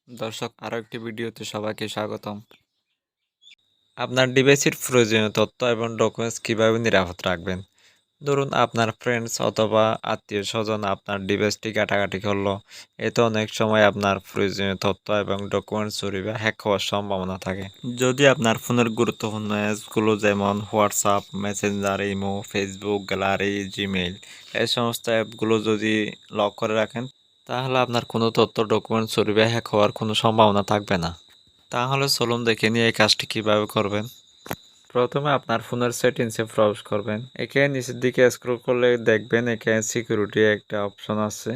দর্শক, আরো একটি ভিডিওতে সবাইকে স্বাগতম। আপনার ডিভাইসের প্রয়োজনীয় তথ্য এবং ডকুমেন্টস কিভাবে নিরাপদ রাখবেন। ধরুন আপনার ফ্রেন্ডস অথবা আত্মীয়-স্বজন আপনার ডিভাইসটি ঘাটাঘাটি করলো। এতে অনেক সময় আপনার প্রয়োজনীয় তথ্য এবং ডকুমেন্টস চুরি বা হ্যাক হওয়ার সম্ভাবনা থাকে। যদি আপনার ফোনের গুরুত্বপূর্ণ অ্যাপসগুলো যেমন WhatsApp, Messenger, imo, Facebook, gallery, Gmail এই সমস্ত অ্যাপগুলো যদি লক করে রাখেন, তাহলে আপনার কোনো তথ্য ডকুমেন্টস চুরি বা হ্যাক হওয়ার কোনো সম্ভাবনা থাকবে না। তাহলে চলুন দেখে নিয়ে এই কাজটি কিভাবে করবেন। প্রথমে আপনার ফোনের সেটিংসে প্রবেশ করবেন। এখানে নিচের দিকে স্ক্রল করলে দেখবেন এখানে সিকিউরিটি একটা অপশন আছে।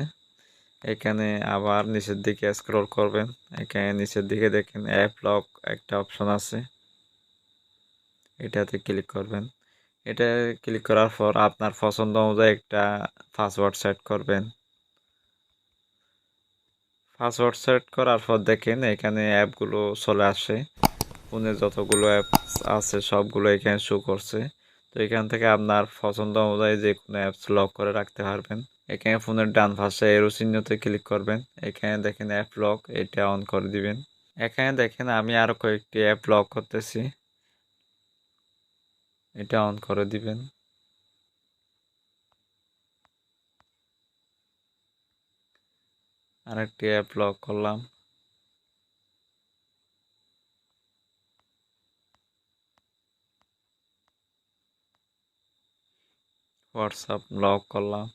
এখানে আবার নিচের দিকে স্ক্রল করবেন। এখানে নিচের দিকে দেখেন অ্যাপ লক একটা অপশন আছে, এটাতে ক্লিক করবেন। এটা ক্লিক করার পর আপনার পছন্দ অনুযায়ী একটা পাসওয়ার্ড সেট করবেন। পাসওয়ার্ড সেট করার পর দেখেন এখানে অ্যাপগুলো চলে আসে। ফোনে যতগুলো অ্যাপস আছে সবগুলো এখানে শো করছে। তো এখান থেকে আপনার পছন্দ অনুযায়ী যে কোনো অ্যাপস লক করে রাখতে পারবেন। এখানে ফোনের ডান পাশে এরো চিহ্নতে ক্লিক করবেন। এখানে দেখেন অ্যাপ লক, এটা অন করে দিবেন। এখানে দেখেন আমি আরো কয়েকটি অ্যাপ লক করতেছি, এটা অন করে দিবেন। আরেকটি অ্যাপ লক করলাম। হোয়াটসঅ্যাপ লক করলাম।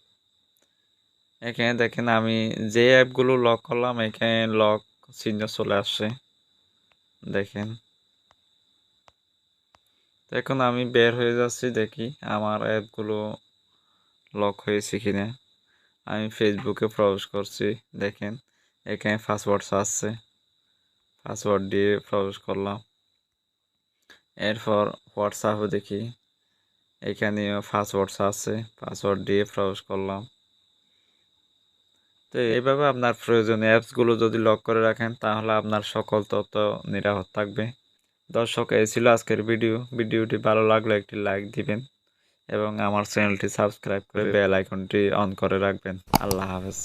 এখানে দেখেন আমি যে অ্যাপগুলো লক করলাম এখানে লক চিহ্ন চলে আসছে, দেখেন। তো এখন আমি বের হয়ে যাচ্ছি, দেখি আমার অ্যাপগুলো লক হয়েছে কিনা। আমি ফেসবুকে প্রবেশ করছি, দেখেন এখানে পাসওয়ার্ড আছে, পাসওয়ার্ড দিয়ে প্রবেশ করলাম। এরপর হোয়াটসঅ্যাপে দেখি এখানেও পাসওয়ার্ড আছে, পাসওয়ার্ড দিয়ে প্রবেশ করলাম। তো এইভাবে আপনার প্রয়োজনীয় অ্যাপসগুলো যদি লক করে রাখেন তাহলে আপনার সকল তথ্য নিরাপদ থাকবে। দর্শক, এই ছিল আজকের ভিডিওটি ভালো লাগলে একটি লাইক দিবেন এবং আমার চ্যানেলটি সাবস্ক্রাইব করে বেল আইকনটি অন করে রাখবেন। আল্লাহ হাফেজ।